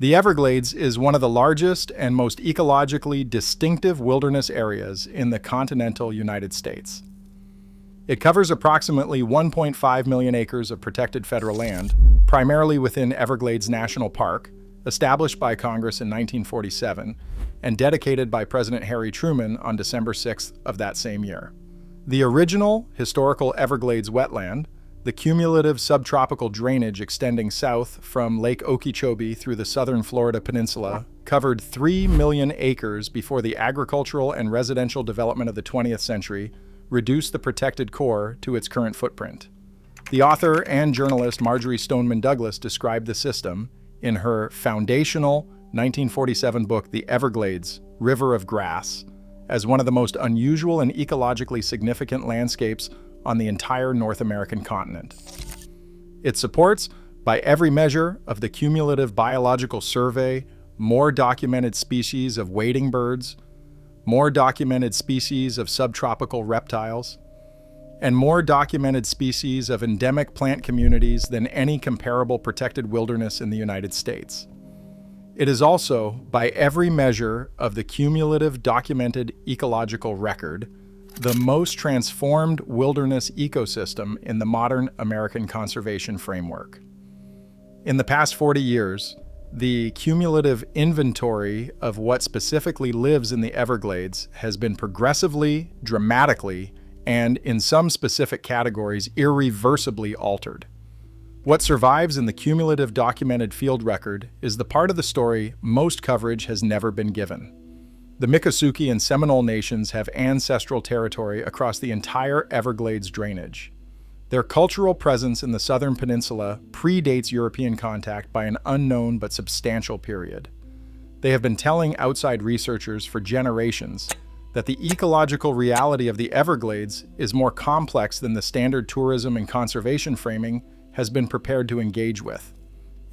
The Everglades is one of the largest and most ecologically distinctive wilderness areas in the continental United States. It covers approximately 1.5 million acres of protected federal land, primarily within Everglades National Park, established by Congress in 1947 and dedicated by President Harry Truman on December 6th of that same year. The original historical Everglades wetland, the cumulative subtropical drainage extending south from Lake Okeechobee through the southern Florida peninsula, covered 3 million acres before the agricultural and residential development of the 20th century reduced the protected core to its current footprint. The author and journalist Marjory Stoneman Douglas described the system in her foundational 1947 book, The Everglades, River of Grass, as one of the most unusual and ecologically significant landscapes on the entire North American continent. It supports, by every measure of the cumulative biological survey, more documented species of wading birds, more documented species of subtropical reptiles, and more documented species of endemic plant communities than any comparable protected wilderness in the United States. It is also, by every measure of the cumulative documented ecological record, the most transformed wilderness ecosystem in the modern American conservation framework. In the past 40 years, the cumulative inventory of what specifically lives in the Everglades has been progressively, dramatically, and in some specific categories, irreversibly altered. What survives in the cumulative documented field record is the part of the story most coverage has never been given. The Miccosukee and Seminole nations have ancestral territory across the entire Everglades drainage. Their cultural presence in the southern peninsula predates European contact by an unknown but substantial period. They have been telling outside researchers for generations that the ecological reality of the Everglades is more complex than the standard tourism and conservation framing has been prepared to engage with.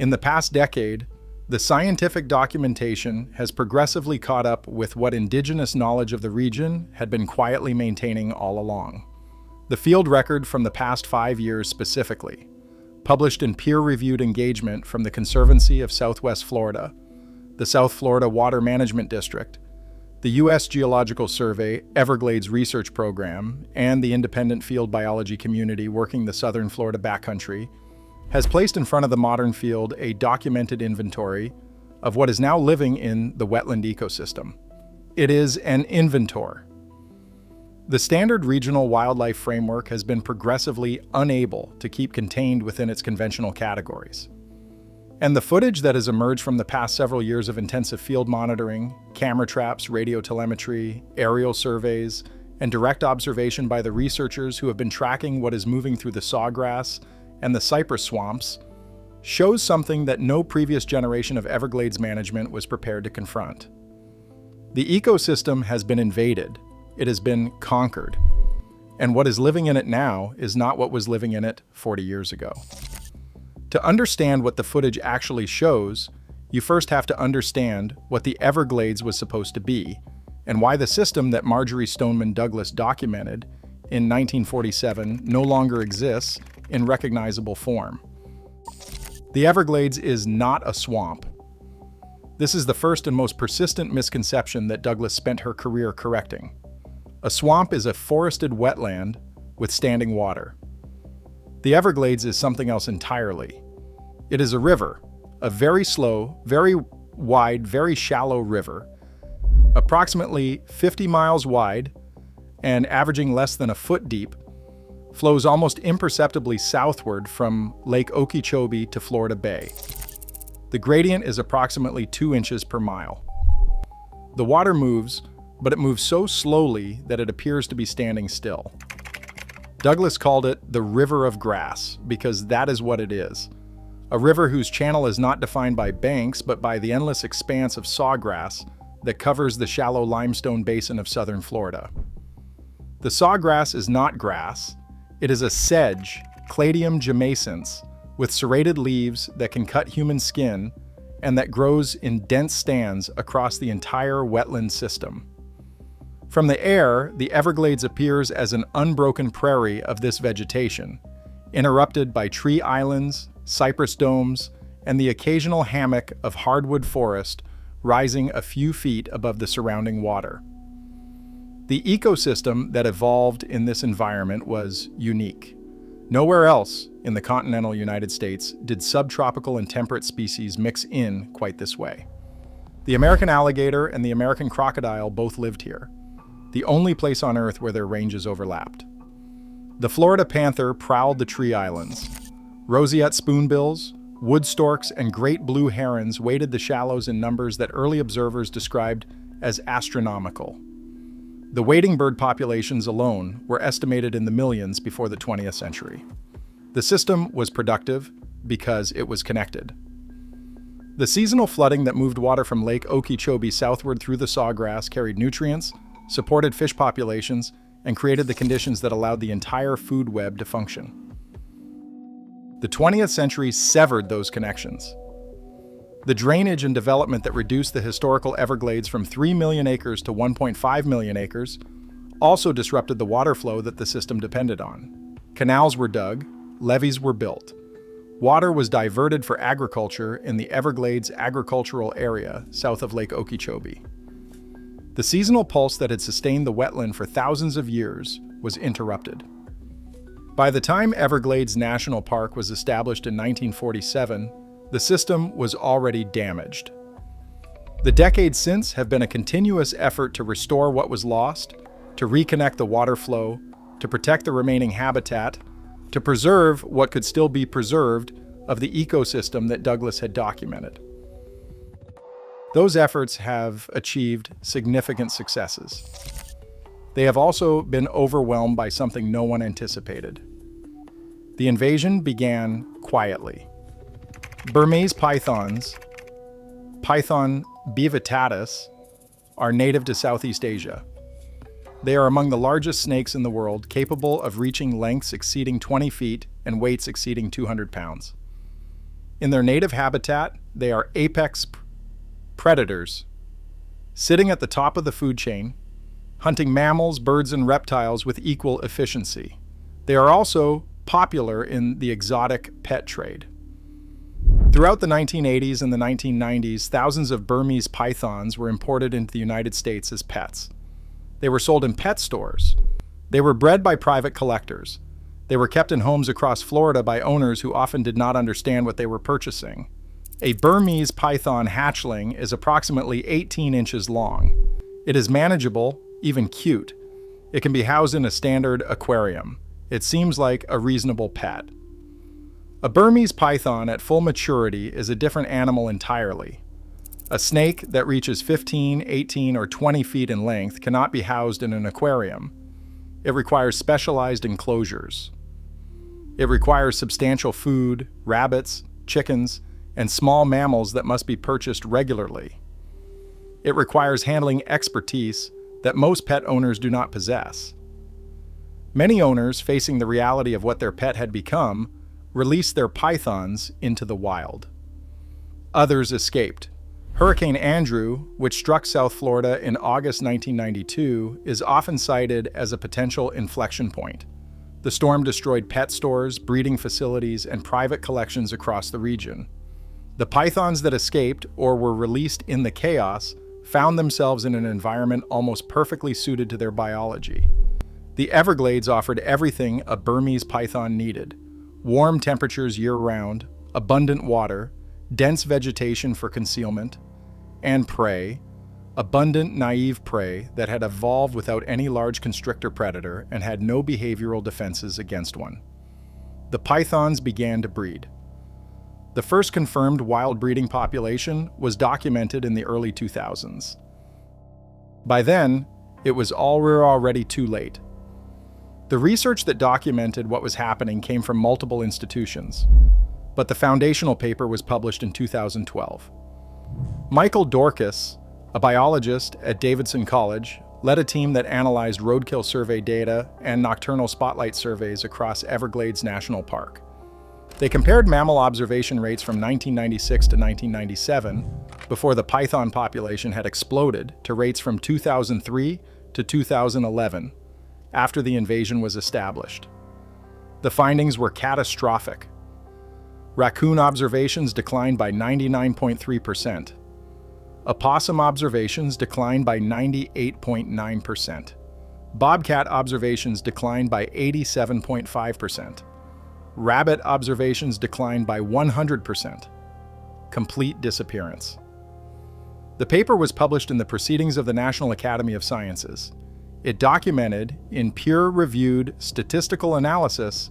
In the past decade, the scientific documentation has progressively caught up with what indigenous knowledge of the region had been quietly maintaining all along. The field record from the past 5 years specifically, published in peer-reviewed engagement from the Conservancy of Southwest Florida, the South Florida Water Management District, the U.S. Geological Survey Everglades Research Program, and the independent field biology community working the southern Florida backcountry, has placed in front of the modern field a documented inventory of what is now living in the wetland ecosystem. It is an inventor. The standard regional wildlife framework has been progressively unable to keep contained within its conventional categories. And the footage that has emerged from the past several years of intensive field monitoring, camera traps, radio telemetry, aerial surveys, and direct observation by the researchers who have been tracking what is moving through the sawgrass and the cypress swamps shows something that no previous generation of Everglades management was prepared to confront. The ecosystem has been invaded. It has been conquered. And what is living in it now is not what was living in it 40 years ago. To understand what the footage actually shows, you first have to understand what the Everglades was supposed to be, and why the system that Marjory Stoneman Douglas documented in 1947 no longer exists in recognizable form. The Everglades is not a swamp. This is the first and most persistent misconception that Douglas spent her career correcting. A swamp is a forested wetland with standing water. The Everglades is something else entirely. It is a river, a very slow, very wide, very shallow river, approximately 50 miles wide and averaging less than a foot deep, flows almost imperceptibly southward from Lake Okeechobee to Florida Bay. The gradient is approximately 2 inches per mile. The water moves, but it moves so slowly that it appears to be standing still. Douglas called it the River of Grass because that is what it is. A river whose channel is not defined by banks but by the endless expanse of sawgrass that covers the shallow limestone basin of southern Florida. The sawgrass is not grass. It is a sedge, Cladium jamescens, with serrated leaves that can cut human skin and that grows in dense stands across the entire wetland system. From the air, the Everglades appears as an unbroken prairie of this vegetation, interrupted by tree islands, cypress domes, and the occasional hammock of hardwood forest rising a few feet above the surrounding water. The ecosystem that evolved in this environment was unique. Nowhere else in the continental United States did subtropical and temperate species mix in quite this way. The American alligator and the American crocodile both lived here, the only place on Earth where their ranges overlapped. The Florida panther prowled the tree islands. Roseate spoonbills, wood storks, and great blue herons waded the shallows in numbers that early observers described as astronomical. The wading bird populations alone were estimated in the millions before the 20th century. The system was productive because it was connected. The seasonal flooding that moved water from Lake Okeechobee southward through the sawgrass carried nutrients, supported fish populations, and created the conditions that allowed the entire food web to function. The 20th century severed those connections. The drainage and development that reduced the historical Everglades from 3 million acres to 1.5 million acres also disrupted the water flow that the system depended on. Canals were dug, levees were built. Water was diverted for agriculture in the Everglades agricultural area south of Lake Okeechobee. The seasonal pulse that had sustained the wetland for thousands of years was interrupted. By the time Everglades National Park was established in 1947, the system was already damaged. The decades since have been a continuous effort to restore what was lost, to reconnect the water flow, to protect the remaining habitat, to preserve what could still be preserved of the ecosystem that Douglas had documented. Those efforts have achieved significant successes. They have also been overwhelmed by something no one anticipated. The invasion began quietly. Burmese pythons, Python bivitatus, are native to Southeast Asia. They are among the largest snakes in the world, capable of reaching lengths exceeding 20 feet and weights exceeding 200 pounds. In their native habitat, they are apex predators, sitting at the top of the food chain, hunting mammals, birds, and reptiles with equal efficiency. They are also popular in the exotic pet trade. Throughout the 1980s and the 1990s, thousands of Burmese pythons were imported into the United States as pets. They were sold in pet stores. They were bred by private collectors. They were kept in homes across Florida by owners who often did not understand what they were purchasing. A Burmese python hatchling is approximately 18 inches long. It is manageable, even cute. It can be housed in a standard aquarium. It seems like a reasonable pet. A Burmese python at full maturity is a different animal entirely. A snake that reaches 15, 18, or 20 feet in length cannot be housed in an aquarium. It requires specialized enclosures. It requires substantial food, rabbits, chickens, and small mammals that must be purchased regularly. It requires handling expertise that most pet owners do not possess. Many owners, facing the reality of what their pet had become, released their pythons into the wild. Others escaped. Hurricane Andrew, which struck South Florida in August 1992, is often cited as a potential inflection point. The storm destroyed pet stores, breeding facilities, and private collections across the region. The pythons that escaped or were released in the chaos found themselves in an environment almost perfectly suited to their biology. The Everglades offered everything a Burmese python needed: warm temperatures year-round, abundant water, dense vegetation for concealment, and prey, abundant naive prey that had evolved without any large constrictor predator and had no behavioral defenses against one. The pythons began to breed. The first confirmed wild breeding population was documented in the early 2000s. By then, it was already too late. The research that documented what was happening came from multiple institutions, but the foundational paper was published in 2012. Michael Dorcas, a biologist at Davidson College, led a team that analyzed roadkill survey data and nocturnal spotlight surveys across Everglades National Park. They compared mammal observation rates from 1996 to 1997, before the python population had exploded, to rates from 2003 to 2011, after the invasion was established. The findings were catastrophic. Raccoon observations declined by 99.3%. Opossum observations declined by 98.9%. Bobcat observations declined by 87.5%. Rabbit observations declined by 100%. Complete disappearance. The paper was published in the Proceedings of the National Academy of Sciences. It documented, in peer-reviewed statistical analysis,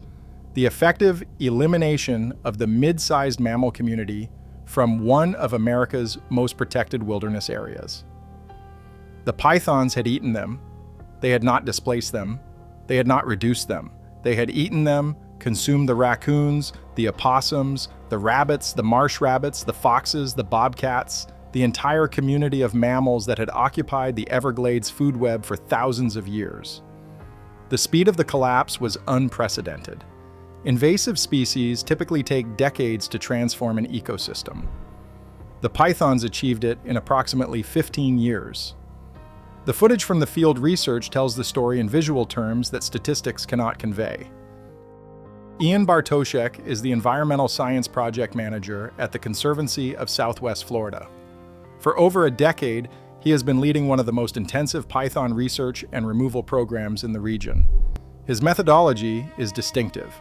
the effective elimination of the mid-sized mammal community from one of America's most protected wilderness areas. The pythons had eaten them. They had not displaced them. They had not reduced them. They had eaten them, consumed the raccoons, the opossums, the rabbits, the marsh rabbits, the foxes, the bobcats, the entire community of mammals that had occupied the Everglades food web for thousands of years. The speed of the collapse was unprecedented. Invasive species typically take decades to transform an ecosystem. The pythons achieved it in approximately 15 years. The footage from the field research tells the story in visual terms that statistics cannot convey. Ian Bartoszek is the Environmental Science Project Manager at the Conservancy of Southwest Florida. For over a decade, he has been leading one of the most intensive python research and removal programs in the region. His methodology is distinctive.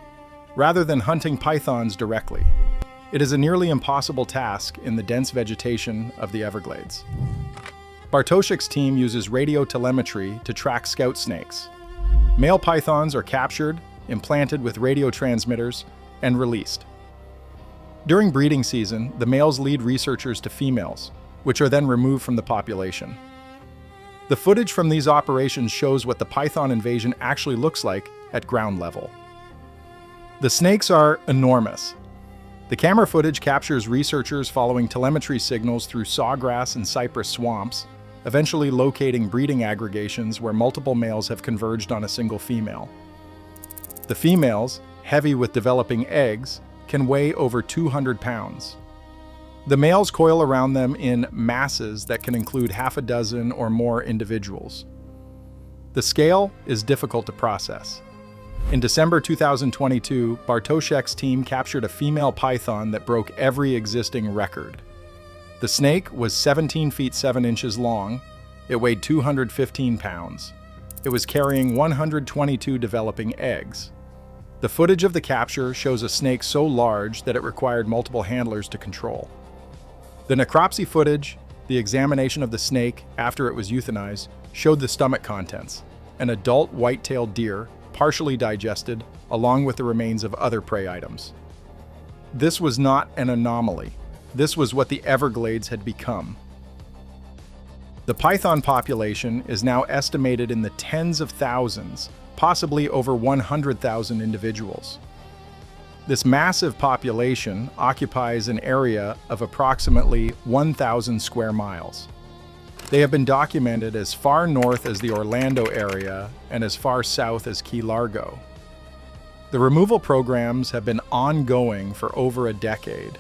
Rather than hunting pythons directly, it is a nearly impossible task in the dense vegetation of the Everglades. Bartoszek's team uses radio telemetry to track scout snakes. Male pythons are captured, implanted with radio transmitters, and released. During breeding season, the males lead researchers to females, which are then removed from the population. The footage from these operations shows what the python invasion actually looks like at ground level. The snakes are enormous. The camera footage captures researchers following telemetry signals through sawgrass and cypress swamps, eventually locating breeding aggregations where multiple males have converged on a single female. The females, heavy with developing eggs, can weigh over 200 pounds. The males coil around them in masses that can include half a dozen or more individuals. The scale is difficult to process. In December 2022, Bartoszek's team captured a female python that broke every existing record. The snake was 17 feet 7 inches long. It weighed 215 pounds. It was carrying 122 developing eggs. The footage of the capture shows a snake so large that it required multiple handlers to control. The necropsy footage, the examination of the snake after it was euthanized, showed the stomach contents, an adult white-tailed deer, partially digested, along with the remains of other prey items. This was not an anomaly. This was what the Everglades had become. The python population is now estimated in the tens of thousands, possibly over 100,000 individuals. This massive population occupies an area of approximately 1,000 square miles. They have been documented as far north as the Orlando area and as far south as Key Largo. The removal programs have been ongoing for over a decade.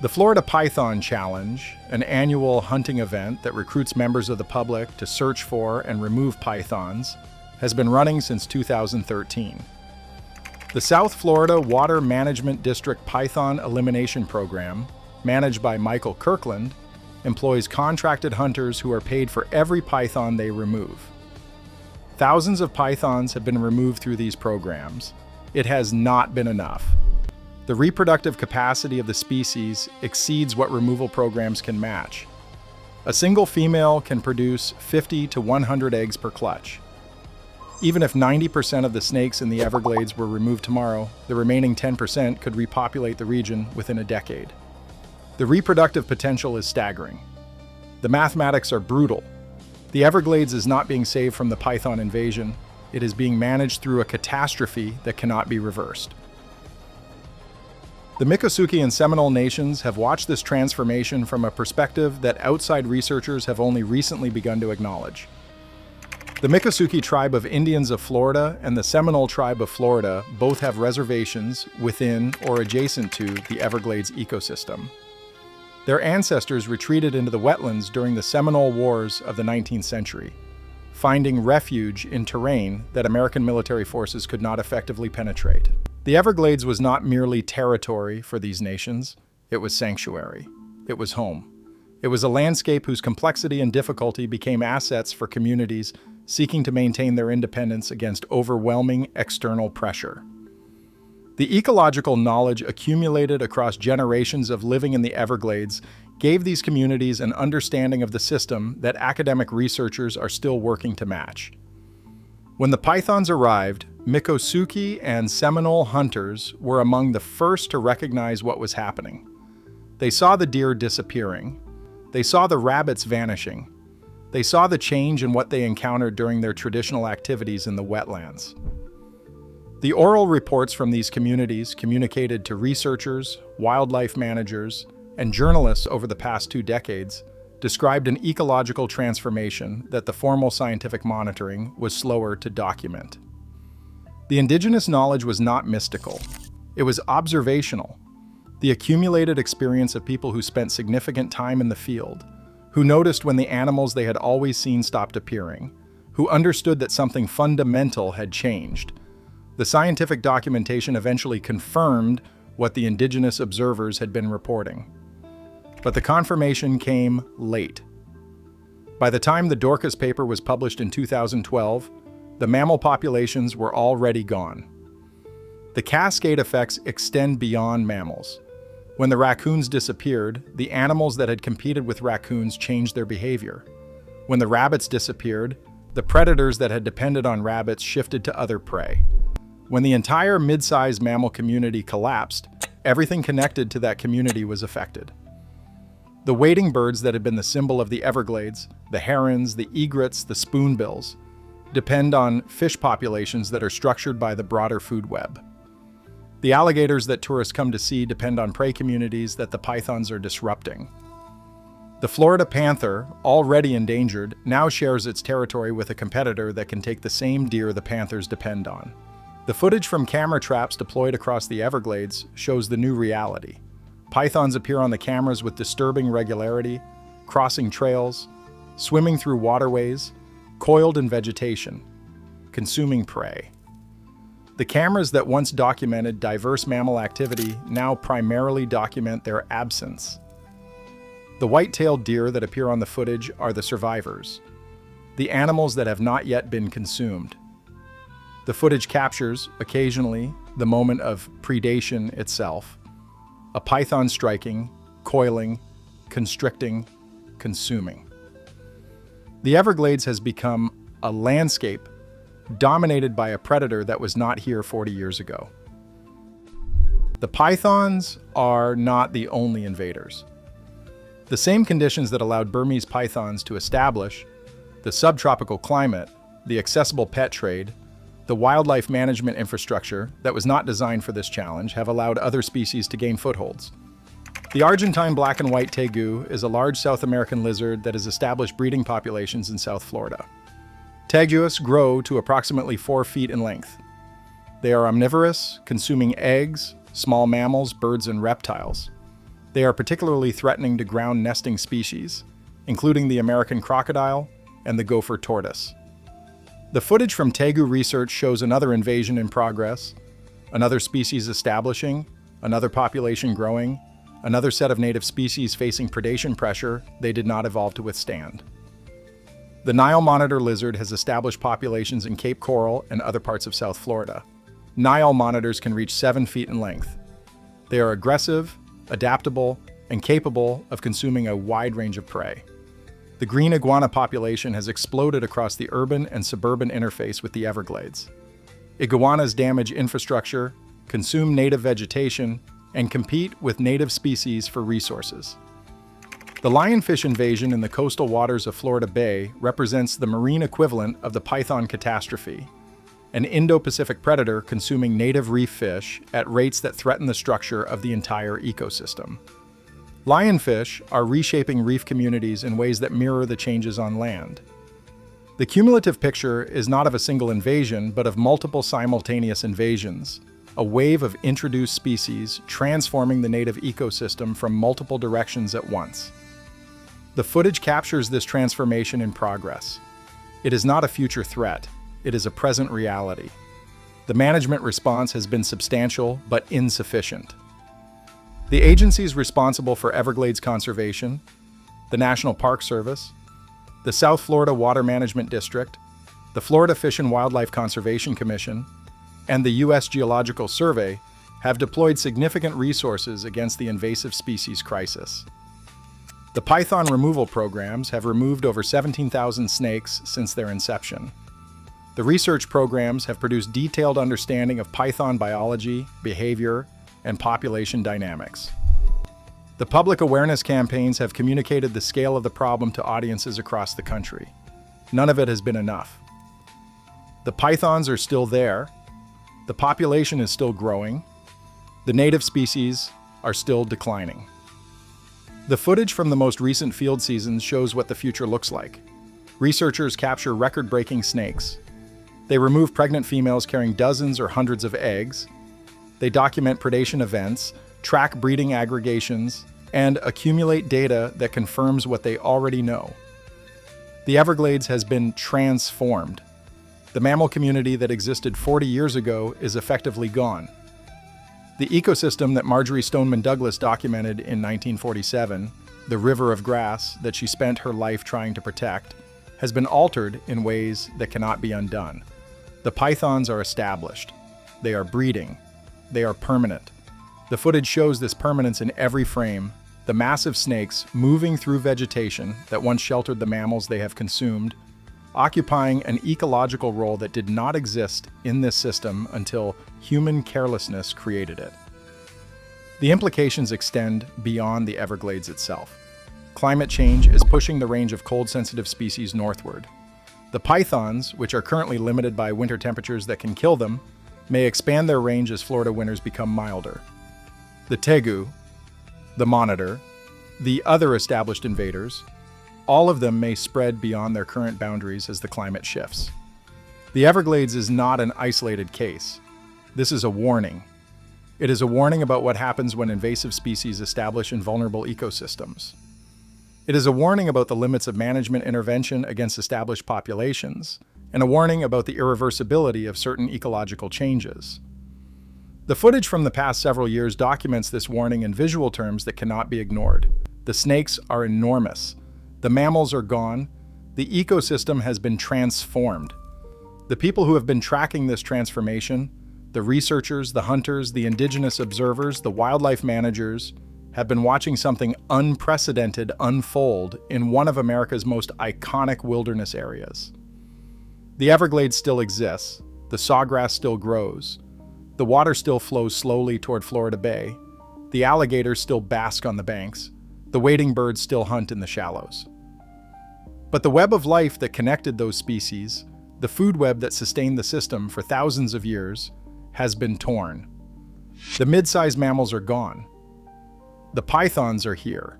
The Florida Python Challenge, an annual hunting event that recruits members of the public to search for and remove pythons, has been running since 2013. The South Florida Water Management District Python Elimination Program, managed by Michael Kirkland, employs contracted hunters who are paid for every python they remove. Thousands of pythons have been removed through these programs. It has not been enough. The reproductive capacity of the species exceeds what removal programs can match. A single female can produce 50 to 100 eggs per clutch. Even if 90% of the snakes in the Everglades were removed tomorrow, the remaining 10% could repopulate the region within a decade. The reproductive potential is staggering. The mathematics are brutal. The Everglades is not being saved from the python invasion. It is being managed through a catastrophe that cannot be reversed. The Miccosukee and Seminole nations have watched this transformation from a perspective that outside researchers have only recently begun to acknowledge. The Miccosukee tribe of Indians of Florida and the Seminole tribe of Florida both have reservations within or adjacent to the Everglades ecosystem. Their ancestors retreated into the wetlands during the Seminole Wars of the 19th century, finding refuge in terrain that American military forces could not effectively penetrate. The Everglades was not merely territory for these nations, it was sanctuary. It was home. It was a landscape whose complexity and difficulty became assets for communities seeking to maintain their independence against overwhelming external pressure. The ecological knowledge accumulated across generations of living in the Everglades gave these communities an understanding of the system that academic researchers are still working to match. When the pythons arrived, Miccosukee and Seminole hunters were among the first to recognize what was happening. They saw the deer disappearing. They saw the rabbits vanishing. They saw the change in what they encountered during their traditional activities in the wetlands. The oral reports from these communities communicated to researchers, wildlife managers, and journalists over the past 2 decades described an ecological transformation that the formal scientific monitoring was slower to document. The indigenous knowledge was not mystical. It was observational. The accumulated experience of people who spent significant time in the field, who noticed when the animals they had always seen stopped appearing, who understood that something fundamental had changed. The scientific documentation eventually confirmed what the indigenous observers had been reporting. But the confirmation came late. By the time the Dorcas paper was published in 2012, the mammal populations were already gone. The cascade effects extend beyond mammals. When the raccoons disappeared, the animals that had competed with raccoons changed their behavior. When the rabbits disappeared, the predators that had depended on rabbits shifted to other prey. When the entire mid-sized mammal community collapsed, everything connected to that community was affected. The wading birds that had been the symbol of the Everglades, the herons, the egrets, the spoonbills, depend on fish populations that are structured by the broader food web. The alligators that tourists come to see depend on prey communities that the pythons are disrupting. The Florida panther, already endangered, now shares its territory with a competitor that can take the same deer the panthers depend on. The footage from camera traps deployed across the Everglades shows the new reality. Pythons appear on the cameras with disturbing regularity, crossing trails, swimming through waterways, coiled in vegetation, consuming prey. The cameras that once documented diverse mammal activity now primarily document their absence. The white-tailed deer that appear on the footage are the survivors, the animals that have not yet been consumed. The footage captures, occasionally, the moment of predation itself, a python striking, coiling, constricting, consuming. The Everglades has become a landscape dominated by a predator that was not here 40 years ago. The pythons are not the only invaders. The same conditions that allowed Burmese pythons to establish, the subtropical climate, the accessible pet trade, the wildlife management infrastructure that was not designed for this challenge have allowed other species to gain footholds. The Argentine black and white tegu is a large South American lizard that has established breeding populations in South Florida. Tegus grow to approximately 4 feet in length. They are omnivorous, consuming eggs, small mammals, birds, and reptiles. They are particularly threatening to ground nesting species, including the American crocodile and the gopher tortoise. The footage from tegu research shows another invasion in progress, another species establishing, another population growing, another set of native species facing predation pressure they did not evolve to withstand. The Nile monitor lizard has established populations in Cape Coral and other parts of South Florida. Nile monitors can reach 7 feet in length. They are aggressive, adaptable, and capable of consuming a wide range of prey. The green iguana population has exploded across the urban and suburban interface with the Everglades. Iguanas damage infrastructure, consume native vegetation, and compete with native species for resources. The lionfish invasion in the coastal waters of Florida Bay represents the marine equivalent of the python catastrophe, an Indo-Pacific predator consuming native reef fish at rates that threaten the structure of the entire ecosystem. Lionfish are reshaping reef communities in ways that mirror the changes on land. The cumulative picture is not of a single invasion, but of multiple simultaneous invasions, a wave of introduced species transforming the native ecosystem from multiple directions at once. The footage captures this transformation in progress. It is not a future threat, it is a present reality. The management response has been substantial but insufficient. The agencies responsible for Everglades conservation, the National Park Service, the South Florida Water Management District, the Florida Fish and Wildlife Conservation Commission, and the U.S. Geological Survey have deployed significant resources against the invasive species crisis. The python removal programs have removed over 17,000 snakes since their inception. The research programs have produced detailed understanding of python biology, behavior, and population dynamics. The public awareness campaigns have communicated the scale of the problem to audiences across the country. None of it has been enough. The pythons are still there. The population is still growing. The native species are still declining. The footage from the most recent field seasons shows what the future looks like. Researchers capture record-breaking snakes. They remove pregnant females carrying dozens or hundreds of eggs. They document predation events, track breeding aggregations, and accumulate data that confirms what they already know. The Everglades has been transformed. The mammal community that existed 40 years ago is effectively gone. The ecosystem that Marjorie Stoneman Douglas documented in 1947, the river of grass that she spent her life trying to protect, has been altered in ways that cannot be undone. The pythons are established. They are breeding. They are permanent. The footage shows this permanence in every frame. The massive snakes moving through vegetation that once sheltered the mammals they have consumed, occupying an ecological role that did not exist in this system until human carelessness created it. The implications extend beyond the Everglades itself. Climate change is pushing the range of cold-sensitive species northward. The pythons, which are currently limited by winter temperatures that can kill them, may expand their range as Florida winters become milder. The tegu, the monitor, the other established invaders, all of them may spread beyond their current boundaries as the climate shifts. The Everglades is not an isolated case. This is a warning. It is a warning about what happens when invasive species establish invulnerable ecosystems. It is a warning about the limits of management intervention against established populations, and a warning about the irreversibility of certain ecological changes. The footage from the past several years documents this warning in visual terms that cannot be ignored. The snakes are enormous. The mammals are gone. The ecosystem has been transformed. The people who have been tracking this transformation, the researchers, the hunters, the indigenous observers, the wildlife managers, have been watching something unprecedented unfold in one of America's most iconic wilderness areas. The Everglades still exists. The sawgrass still grows. The water still flows slowly toward Florida Bay. The alligators still bask on the banks. The wading birds still hunt in the shallows. But the web of life that connected those species, the food web that sustained the system for thousands of years, has been torn. The mid-sized mammals are gone. The pythons are here.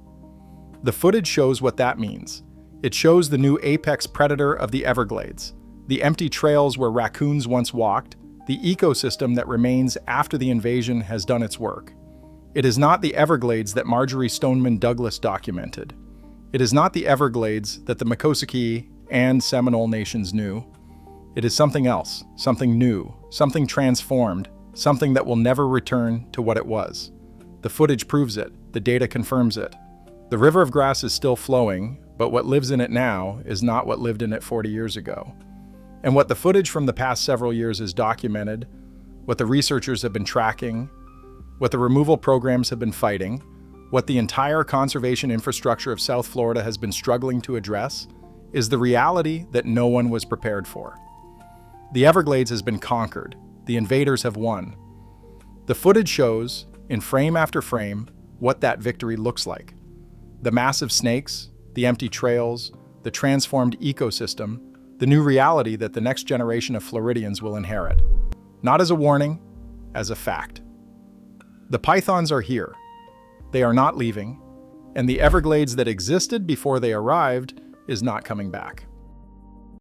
The footage shows what that means. It shows the new apex predator of the Everglades, the empty trails where raccoons once walked, the ecosystem that remains after the invasion has done its work. It is not the Everglades that Marjorie Stoneman Douglas documented. It is not the Everglades that the Miccosukee and Seminole nations knew. It is something else, something new, something transformed, something that will never return to what it was. The footage proves it. The data confirms it. The river of grass is still flowing, but what lives in it now is not what lived in it 40 years ago. And what the footage from the past several years has documented, what the researchers have been tracking, what the removal programs have been fighting, what the entire conservation infrastructure of South Florida has been struggling to address, is the reality that no one was prepared for. The Everglades has been conquered. The invaders have won. The footage shows, in frame after frame, what that victory looks like. The massive snakes, the empty trails, the transformed ecosystem, the new reality that the next generation of Floridians will inherit. Not as a warning, as a fact. The pythons are here. They are not leaving, and the Everglades that existed before they arrived is not coming back.